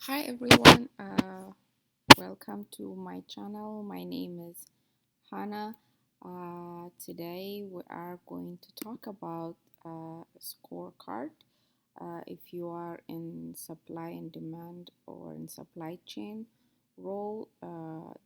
Hi everyone, welcome to my channel. My name is Hannah. Today we are going to talk about scorecard. If you are in supply and demand or in supply chain role,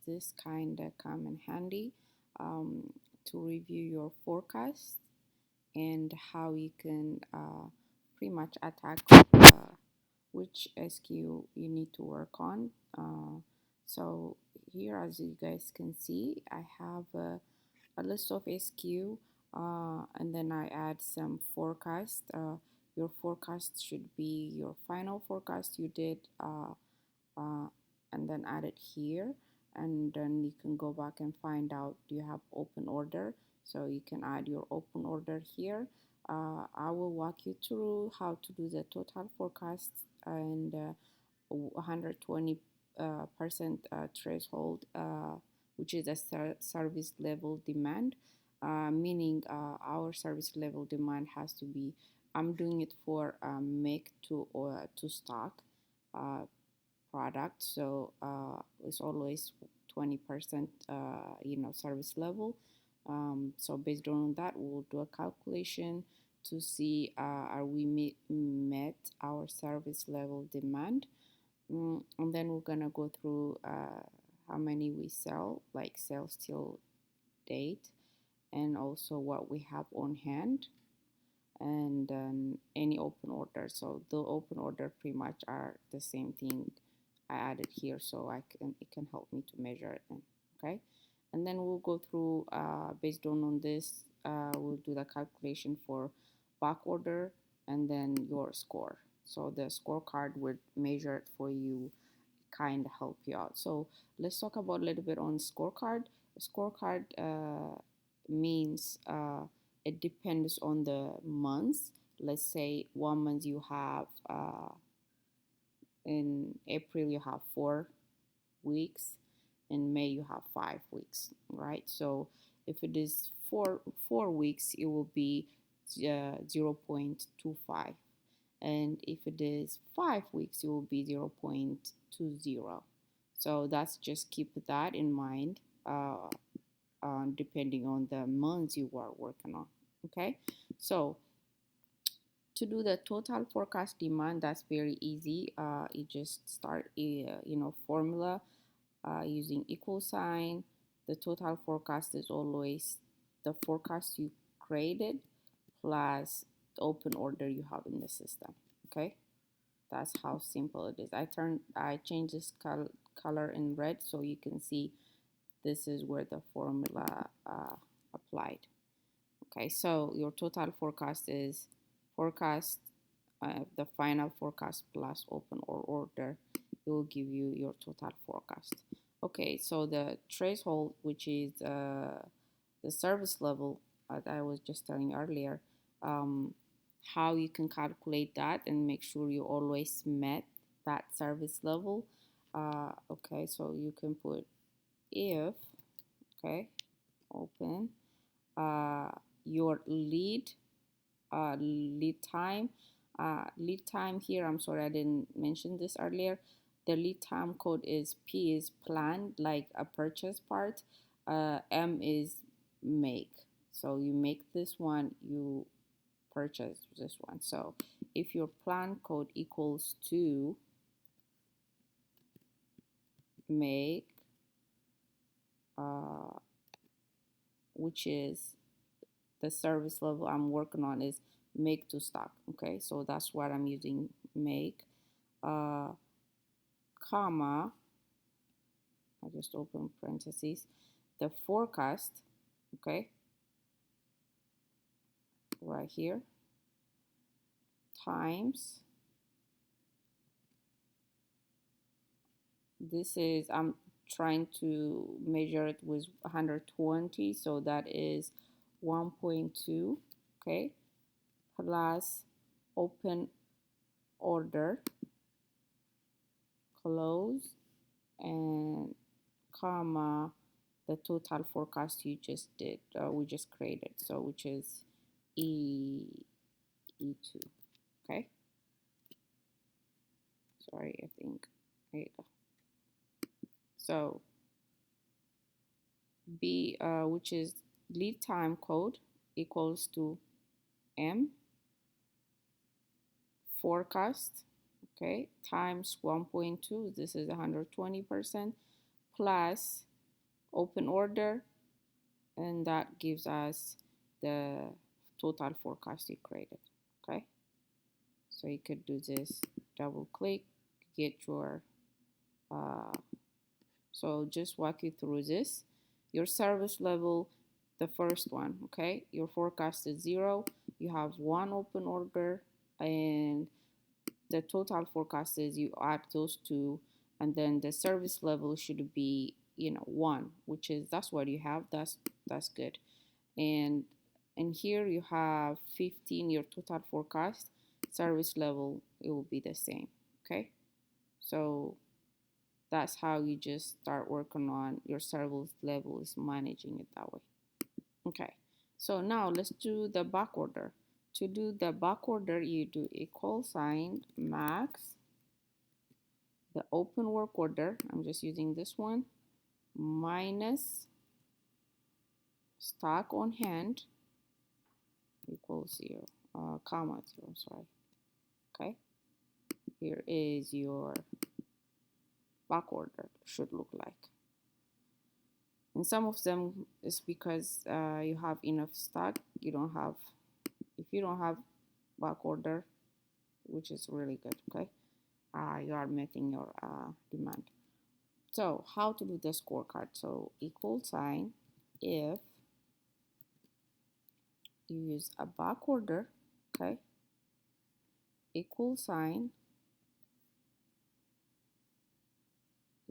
this kind of come in handy to review your forecast and how you can pretty much attack which SKU you need to work on. So here, as you guys can see, I have a list of SKU, and then I add some forecast. Your forecast should be your final forecast you did, uh, and then add it here. And then you can go back and find out, do you have open order? So you can add your open order here. I will walk you through how to do the total forecast and 120% threshold, which is a service level demand, meaning our service level demand has to be, I'm doing it for make to stock product, so it's always 20% service level. So based on that, we'll do a calculation to see are we met our service level demand. And then we're gonna go through how many we sell, like sales till date, and also what we have on hand, and any open order. So the open order pretty much are the same thing I added here, so it can help me to measure it. Okay, and then we'll go through based on this. We'll do the calculation for back order and then your score. So the scorecard would measure it for you, kind of help you out. So let's talk about a little bit on scorecard. Scorecard means it depends on the months. Let's say 1 month you have in April you have 4 weeks, in May you have 5 weeks, right? So if it is four weeks, it will be 0.25, and if it is 5 weeks, it will be 0.20. So that's, just keep that in mind, depending on the months you are working on. Okay, so to do the total forecast demand, that's very easy. You just start a formula using equal sign. The total forecast is always the forecast you created plus the open order you have in the system. Okay, that's how simple it is. I changed this color in red so you can see this is where the formula applied. Okay, so your total forecast is forecast, the final forecast plus open or order. It will give you your total forecast. Okay, so the threshold, which is the service level that I was just telling you earlier, how you can calculate that and make sure you always met that service level. Okay, so you can put if, okay, open, uh, your lead time. Lead time here, I'm sorry I didn't mention this earlier. The lead time code is P is planned, like a purchase part. M is make. So you make this one, you purchase this one. So if your plan code equals to make, which is the service level I'm working on is make to stock. Okay, so that's what I'm using, make, comma, I just open parentheses, the forecast, okay, right here, times, this is, I'm trying to measure it with 120, so that is 1.2, okay, plus open order, close, and comma, the total forecast you just did, we just created, so which is E2. Okay, sorry, I think There you go. So B, which is lead time code, equals to M forecast, okay, times 1.2. This is 120% plus open order, and that gives us the total forecast you created. Okay, so you could do this, double click, get your so just walk you through this. Your service level, the first one, okay, your forecast is 0, you have one open order, and the total forecast is you add those two, and then the service level should be 1, which is that's what you have. That's good. And here you have 15, your total forecast. Service level, it will be the same. Okay, so that's how you just start working on your service level, is managing it that way. Okay, so now let's do the back order. To do the back order, you do equal sign max the open work order, I'm just using this one, minus stock on hand equals 0, comma 0, sorry. Okay, here is your back order should look like. And some of them is because you have enough stock. You don't have, if you don't have back order, which is really good, okay, you are meeting your demand. So how to do the scorecard? So equal sign if you use a back order, okay, equal sign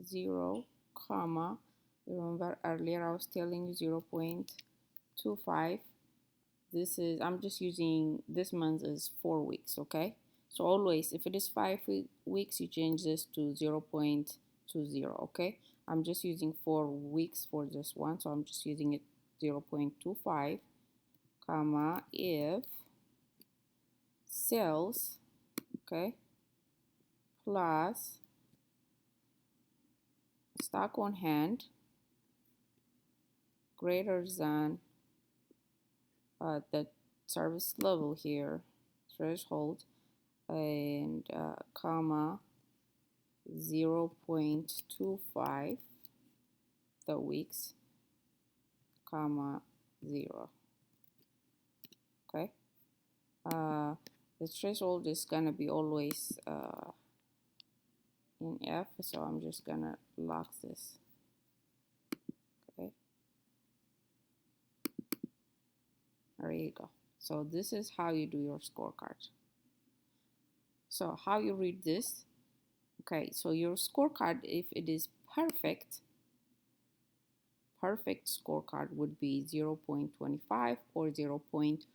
0, comma, remember earlier I was telling you 0.25. This is, I'm just using, this month is 4 weeks, okay? So always, if it is 5 weeks, you change this to 0.20, okay? I'm just using 4 weeks for this one, so I'm just using it 0.25, comma, if sales, okay, plus stock on hand greater than the service level here, threshold, and comma 0.25 the weeks, comma 0. Okay, the threshold is gonna be always in F, so I'm just gonna lock this. Okay, there you go. So this is how you do your scorecard. So how you read this? Okay, so your scorecard, if it is perfect scorecard would be 0.25 or 0.20.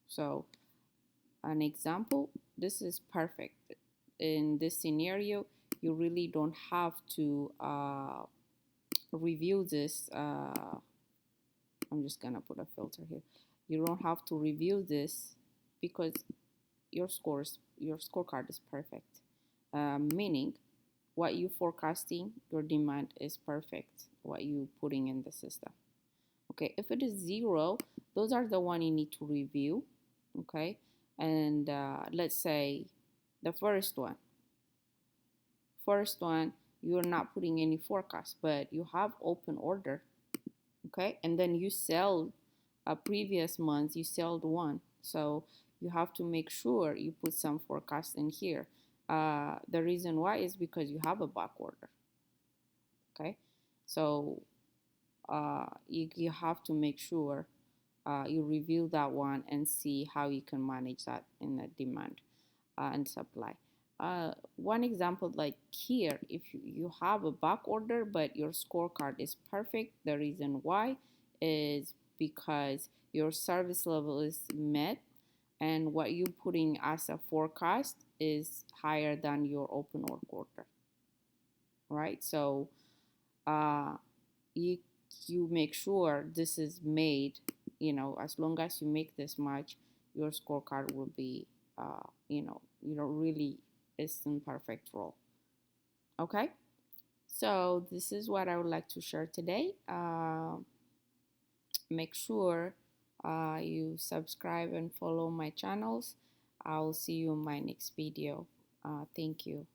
So an example, this is perfect. In this scenario, you really don't have to review this. I'm just gonna put a filter here. You don't have to review this because your scorecard is perfect. Meaning, what you forecasting, your demand is perfect. What you putting in the system. Okay, if it is 0, those are the one you need to review. Okay, and let's say the first one, you're not putting any forecast, but you have open order. Okay, and then you sell a previous month, you sold one, so you have to make sure you put some forecast in here. The reason why is because you have a back order. Okay, so you have to make sure you review that one and see how you can manage that in the demand and supply. One example like here, if you have a back order but your scorecard is perfect, the reason why is because your service level is met and what you putting as a forecast is higher than your open order, right? So uh, you make sure this is made, as long as you make this much, your scorecard will be you don't really is imperfect role. Okay, so this is what I would like to share today. Make sure you subscribe and follow my channels. I'll see you in my next video. Thank you.